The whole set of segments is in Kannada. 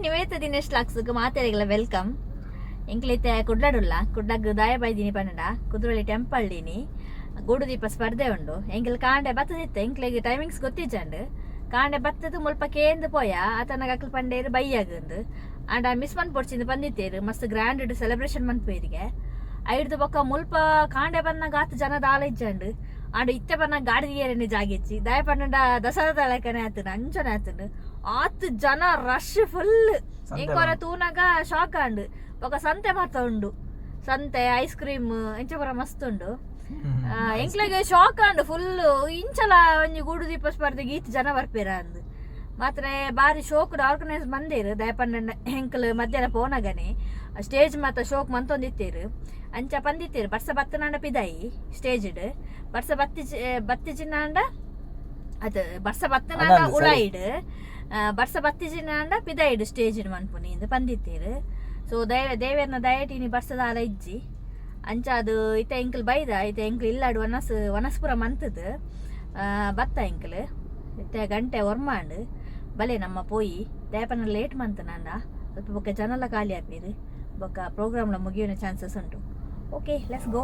NivedithaDinesh laksuk maathirigala welcome. Enklite kudladulla kudlag daya baydini panada Kudroli temple dini Goodu Deepa ಸ್ಪರ್ಧೆ ಉಂಡು ಎಂಕಲ್ ಕಾಂಡೆ ಬತ್ತದಿತ್ತು ಎಂಕ್ಲೆಗ್ ಟೈಮಿಂಗ್ಸ್ ಗೊತ್ತಿಜ್ಜಂಡು ಕಾಂಡೆ ಬತ್ತದು ಮುಲ್ಪ ಕೇಂದು ಪೋಯ ಆತನಗ ಅಕ್ಲು ಪಂಡೇರು ಬೈಯಾಗಂದು ಆಂಡ ಮಿಸ್ ಮನ್ ಪೊಡ್ಚಿಂದು ಬಂದಿತ್ತೇರು ಮಸ್ತ್ ಗ್ರ್ಯಾಂಡ್ ಸೆಲೆಬ್ರೇಷನ್ ಮನ್ಪೇರಿಗೆ ಐಡ್ದು ಬೊಕ್ಕ ಮುಲ್ಪ ಕಾಂಡೆ ಬಂದಾಗ ಆತು ಜನದ ಆಲ ಇಜ್ಜಂಡು ಆಂಡ ಇತ್ತೆ ಬಂದಾಗ ಗಾಡಿ ಏರನೆ ಜಾಗಿಚ್ಚಿ ದಯ ಪಂಡ ದಸರಾ ತಳಕನೆ ಆತನ ಅಂಚನೆ ಆತನು ಆತು ಜನ ರಶ್ ಫುಲ್ ಎಂಕೊರ ತೂನಾಗ ಶಾಕ್ ಆಂಡು ಬೊಕ್ಕ ಸಂತೆ ಮಾತ ಉಂಡು ಸಂತೆ ಐಸ್ ಕ್ರೀಮ್ ಎಂಚ ಪೂರ ಮಸ್ತ್ ಉಂಡು ಎಂಕ್ಲೆಗೆ ಶಾಕ್ ಆಂಡು ಫುಲ್ ಇಂಚಲ ಒಂಜಿ ಗೂಡು ದೀಪ ಸ್ಪರ್ಧೆಗೆ ಈತ್ ಜನ ಬರ್ಪೇರ ಅಂದು ಮಾತ್ರ ಬಾರಿ ಶೋಕ್ ಆರ್ಗನೈಸ್ ಮಂದೇರು ದಯಪಂಡ ಹೆಂಕಲ್ ಮಧ್ಯಾಹ್ನ ಪೋನಾಗನೆ ಸ್ಟೇಜ್ ಮಾತ ಶೋಕ್ ಮಂತೊಂದಿತ್ತೇರು ಅಂಚ ಪಂದಿತ್ತೇರು ಬರ್ಸ ಬತ್ತನಾಂಡ ಪಿದಾಯಿ ಸ್ಟೇಜ್ಡ್ ಬರ್ಸ ಬತ್ತಿಜಿನಾಂಡ ಅದು ಬರ್ಸ ಬತ್ತನಾಗ ಉಳಾಯಿಡ್ ಬರ್ಸ ಬತ್ತಿಜಿನಾಂಡ ಪಿದಾಯಿಡ್ ಸ್ಟೇಜ್ ಮನ್ಪುನಿ ಇಂದು ಪಂದಿತ್ತೇರು ಸೊ ದೇವೇರ್ನ ದಯಟಿನಿ ಬರ್ಸದ ಆಲ ಇಜ್ಜಿ ಅಂಚ ಅದು ಇತ್ತ ಎಂಕಲ್ ಬೈದ ಇತ್ತ ಎಂಕಲ್ ಇಲ್ಲಾಡು ವನಸ್ಪುರ ಮಂತದ ಬತ್ತ ಎಂಕಲ್ ಇತ್ತ ಗಂಟೆ ಒರ್ಮಾಂಡ್ ಬಲೆ ನಮ್ಮ ಪೋಯಿ ದಯಪನ ಲೇಟ್ ಮಂತ ನಂಡ ಸ್ವಲ್ಪ ಬೊಕ್ಕ ಜನಲ್ಲ ಖಾಲಿ ಆಪೇರು ಬೊಕ್ಕ ಪ್ರೋಗ್ರಾಮ್ಲ ಮುಗಿಯೋನ ಚಾನ್ಸಸ್ ಉಂಟು. Okay let's go.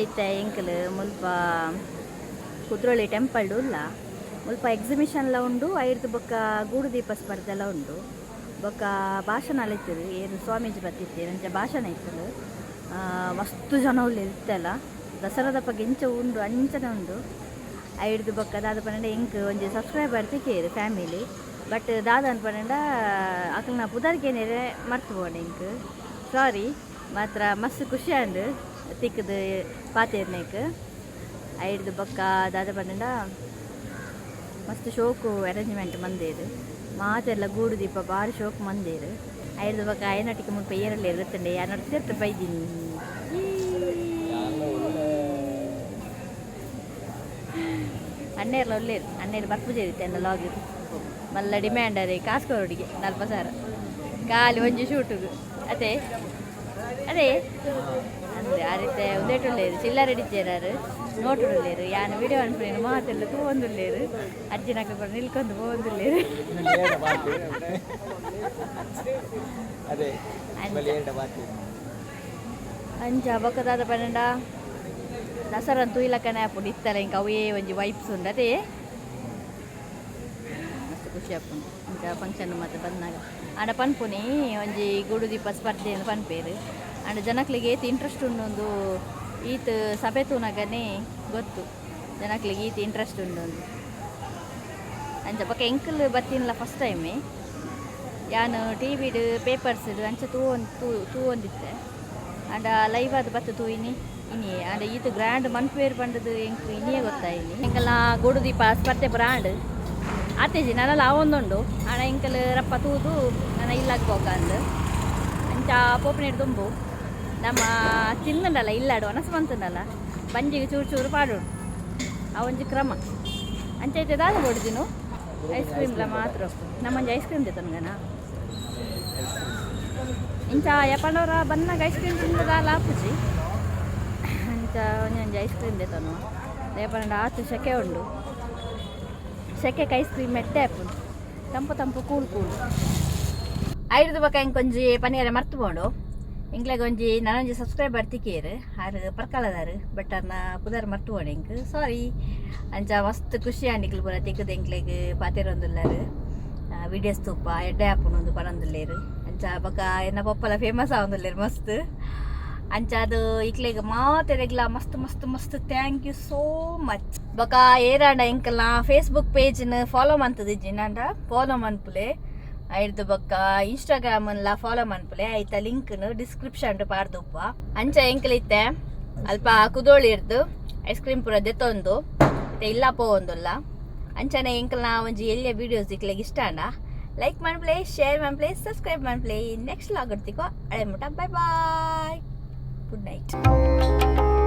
ಇತ್ತೆ ಎಂಕಲ್ ಮುಲ್ಪ ಕುದ್ರೋಳಿ ಟೆಂಪಲ್ ಇಲ್ಲ ಮುಲ್ಪ ಎಕ್ಸಿಬಿಷನ್ಲ ಉಂಡು ಐದು ಬೊಕ್ಕ ಗೂಡು ದೀಪ ಸ್ಪರ್ಧೆ ಎಲ್ಲ ಉಂಡು ಬೊಕ್ಕ ಭಾಷಣ ಇತ್ತರು ಏನು ಸ್ವಾಮೀಜಿ ಬತ್ತಿತ್ತೆ ನಂಚ ಭಾಷಣ ಇತ್ತಲು ಮಸ್ತು ಜನ ಉಳ್ಳಿ ಇತ್ತಲ್ಲ ದಸರಾದ ಬಗ್ಗೆ ಇಂಚ ಉಂಡು ಅಂಚನೆ ಉಂಡು ಐದು ಬೊಕ್ಕ ದಾದ ಪನ್ನಡ ಎಂಕ್ ಒಂಜಿ ಸಬ್ಸ್ಕ್ರೈಬರ್ ತಿಕ್ಕೇರು ಫ್ಯಾಮಿಲಿ ಬಟ್ ದಾದ ಅನ್ಪಂಡ ಅಕಲ್ನ ಪುದರ್ಗೇನೇರೆ ಮರ್ತು ಬೋಂಡು ಎಂಕ್ ಸಾರಿ ಮಾತ್ರ ಮಸ್ತ್ ಖುಷಿ ಅಂಡು ತಿಕ್ಕದು ಪಾತೇರ್ನೇಕ್ ಐದು ಬೊಕ್ಕ ದಾದ ಪನ್ನಡ ಮಸ್ತ್ ಶೋಕು ಅರೇಂಜ್ಮೆಂಟ್ ಮಂದೇರು ಮಾತೆಲ್ಲ ಗೂಡು ದೀಪ ಭಾರಿ ಶೋಕು ಮಂದೇರು ಐದು ಬೊಕ್ಕ ಐನಟಿಗೆ ಮುಲ್ಪ ಏರಲ್ಲಿ ಇರುತ್ತಂಡೆ ಯಾರು ಸೇರ್ತು ಬೈದಿನಿ ಅಣ್ಣೇರ್ಲ ಒಳ್ಳೇರು ಅಣ್ಣೇರು ಬರ್ಪುಜೇರಿತ್ತೆ ಎಲ್ಲ ಲಾಗಿರು ಮಲ್ಲ ಡಿಮ್ಯಾಂಡರಿ ಕಾಸ್ಕೋರೋಡಿಗೆ 40,000 ಖಾಲಿ ಒಂಜಿ ಶೂಟುಗು ಅದೇ ಅದೇ ಅಂದರೆ ಆ ರೀತಿ ಉದೇಟುಳ್ಳೇರು ಚಿಲ್ಲರೆ ಹಿಡಿಚೇರಾರು ನೋಟುಳ್ಳೇರು ಯಾನು ವಿಡಿಯೋ ಅನ್ಪೇನು ಮಾತೆಲ್ಲ ತೂವೊಂದುಳ್ಳೇರು ಅಜ್ಜಿನಕ್ಕ ಕೂಡ ನಿಲ್ಕೊಂಡು ಹೋಗುದುಳ್ಳೇರು ಅಂಚ ಬೊಕ್ಕದಾದ ಪನ್ನಡ ದಸರಂತೂ ಇಲ್ಲಕ್ಕನೆ ಆಪುಂಡು ಇತ್ತಲ್ಲ ಇಂಕ ಅವೇ ಒಂಜಿ ವೈಪ್ಸ್ ಉಂಡು ಅದೇ ಮಸ್ತ್ ಖುಷಿ ಆಪುಂಡು ಇಂಕ ಫಂಕ್ಷನ್ ಮತ್ತು ಬಂದಾಗ ಆಡ ಪನ್ಪುನಿ ಒಂಜಿ ಗೂಡು ದೀಪ ಸ್ಪರ್ಧೆ ಅಂತ ಪನ್ಪೇರು ಆಂಡ ಜನಕ್ಲಿಗೆ ಏತ್ ಇಂಟ್ರೆಸ್ಟ್ ಉಂಡು ಒಂದು ಈತ್ ಸಭೆ ತೂನಗನೆ ಗೊತ್ತು ಜನಕ್ಲಿಗೆ ಈತ್ ಇಂಟ್ರೆಸ್ಟ್ ಉಂಡು ಒಂದು ಅಂಚ ಬೊಕ್ಕ ಎಂಕಲ್ ಬತ್ತಿನಲ್ಲ ಫಸ್ಟ್ ಟೈಮೇ ಯಾನು ಟಿ ವಿಡ್ ಪೇಪರ್ಸ್ ಅಂಚ ತೂವೊಂದಿತ್ತೆ ಆಂಡ ಲೈವ್ ಅದು ಬತ್ತು ತೂಯಿನಿ ಇನಿ ಆಂಡ ಈತ್ ಗ್ರ್ಯಾಂಡ್ ಮನ್ಪೇರು ಪಂಡದು ಎಂಕ್ ಇನ್ನಿಯೇ ಗೊತ್ತಾಯಿನಿ ಎಂಕಲ್ನ ಗೂಡು ದೀಪ ಸ್ಪರ್ಧೆ ಬ್ರಾಂಡ್ ಆತೇಜಿ ನನ್ನೆಲ್ಲ ಅವೊಂದುಂಡು ಆಣ ಎಂಕಲ್ ರಪ್ಪ ತೂದು ನಾನು ಇಲ್ಲಾಗ್ಬೋಕ ಅಂದು ಅಂಚ ಪೋಪನೇಡು ತುಂಬು ನಮ್ಮ ತಿನ್ನಲ್ಲ ಇಲ್ಲಾಡು ಅನಸು ಬಂತನಲ್ಲ ಬಂಜಿಗೆ ಚೂರು ಚೂರು ಪಾಡೋಡು ಆ ಒಂಜಿ ಕ್ರಮ ಅಂಚೈತೆ ದಾದ ಕೊಡ್ದಿನು ಐಸ್ ಕ್ರೀಮ್ಲ ಮಾತ್ರ ನಮ್ಮಂಜಿ ಐಸ್ ಕ್ರೀಮ್ ತೆತ್ತನ್ಗನ ಇಂಚ ಯಪ್ಪನವರ ಬನ್ನಾಗ ಐಸ್ ಕ್ರೀಮ್ ತಿಂದದಾಲ ಆಪುಜಿ ಅಂಚ ಒಂಜೊಂಜಿ ಐಸ್ ಕ್ರೀಮ್ ತೆತ್ತನು ಯಪ್ಪನ ಆತು ಸೆಕೆ ಉಂಡು ಸೆಕೆಗೆ ಐಸ್ ಕ್ರೀಮ್ ಮೆಟ್ಟೆ ಆಪುಂಡು ತಂಪು ತಂಪು ಕೂಲ್ ಕೂಲ್ ಐದು ಬೊಕ್ಕ ಇಂಕೊಂಜಿ ಪನಿಯರೆ ಮರ್ತು ಬೋಂಡು ಇಂಕ್ಲೆಗ್ ಒಂಜಿ ನನೊಂಜಿ ಸಬ್ಸ್ಕ್ರೈಬರ್ ತಿಕ್ಕೇರು ಆರು ಪರ್ಕಲದಾರು ಬಟ್ ಅನ್ನ ಪುದರ್ ಮರ್ತು ಬೋಂಡು ಇಂಕ್ ಸಾರಿ ಅಂಚ ಮಸ್ತ್ ಖುಷಿ ಆಂಡಿಕ್ಲು ಪೂರ ತಿಕ್ಕದು ಎಂಕ್ಲೆಗ್ ಪಾತೆರೊಂದುಲ್ಲಾರು ವಿಡಿಯೋಸ್ ತುಪ್ಪ ಎಡ್ಡೆ ಆಪುನೊಂದು ಪರಂದುಲ್ಲೇರು ಅಂಚ ಬೊಕ್ಕ ಎನ್ನ ಪಪ್ಪಲ ಫೇಮಸ್ ಆವೊಂದುಲ್ಲೇರು ಮಸ್ತ್ ಅಂಚ ಅದು ಇಕ್ಲೆಗ್ ಮಾತೆರೆಗ್ಲ ಮಸ್ತ್ ಮಸ್ತ್ ಮಸ್ತ್ ಥ್ಯಾಂಕ್ ಯು ಸೋ ಮಚ್ ಬೊಕ್ಕ ಏರಾಂಡ ಎಂಕಲ್ನ ಫೇಸ್ಬುಕ್ ಪೇಜ್ನ ಫಾಲೋ ಮಂತದಿಜ್ಜಿ ನಾಂಡ ಫಾಲೋ ಮನ್ಪುಲೆ ಐದು ಬೊಕ್ಕ ಇನ್ಸ್ಟಾಗ್ರಾಮ್ಲ ಫಾಲೋ ಮನ್ಪುಲೆ ಐತ ಲಿಂಕ್ನು ಡಿಸ್ಕ್ರಿಪ್ಷನ್ ಪಾರ್ದುಪ್ಪ ಅಂಚ ಎಂಕಲ್ ಇತ್ತೆ ಅಲ್ಪ ಕುದೋಳಿ ಇರ್ದು ಐಸ್ ಕ್ರೀಮ್ ಪೂರ ದೆತ್ತೊಂದು ಮತ್ತೆ ಇಲ್ಲ ಪೋವೊಂದುಲ್ಲ ಅಂಚನೆ ಎಂಕಲ್ನ ಒಂಜಿ ಎಲ್ಲಿಯ ವಿಡಿಯೋಸ್ ಇಕ್ಲೆಗ್ ಇಷ್ಟ ಅಂಡ ಲೈಕ್ ಮನ್ಪ್ಲೆ ಶೇರ್ ಮನ್ಪ್ಲೆ ಸಬ್ಸ್ಕ್ರೈಬ್ ಮನ್ಪ್ಲೆ ನೆಕ್ಸ್ಟ್ ಲಾಗ್ ಇಡ್ತಿಕೋ ಅಳೆ ಮುಟ ಬೈ ಬಾಯ್ ಗುಡ್ ನೈಟ್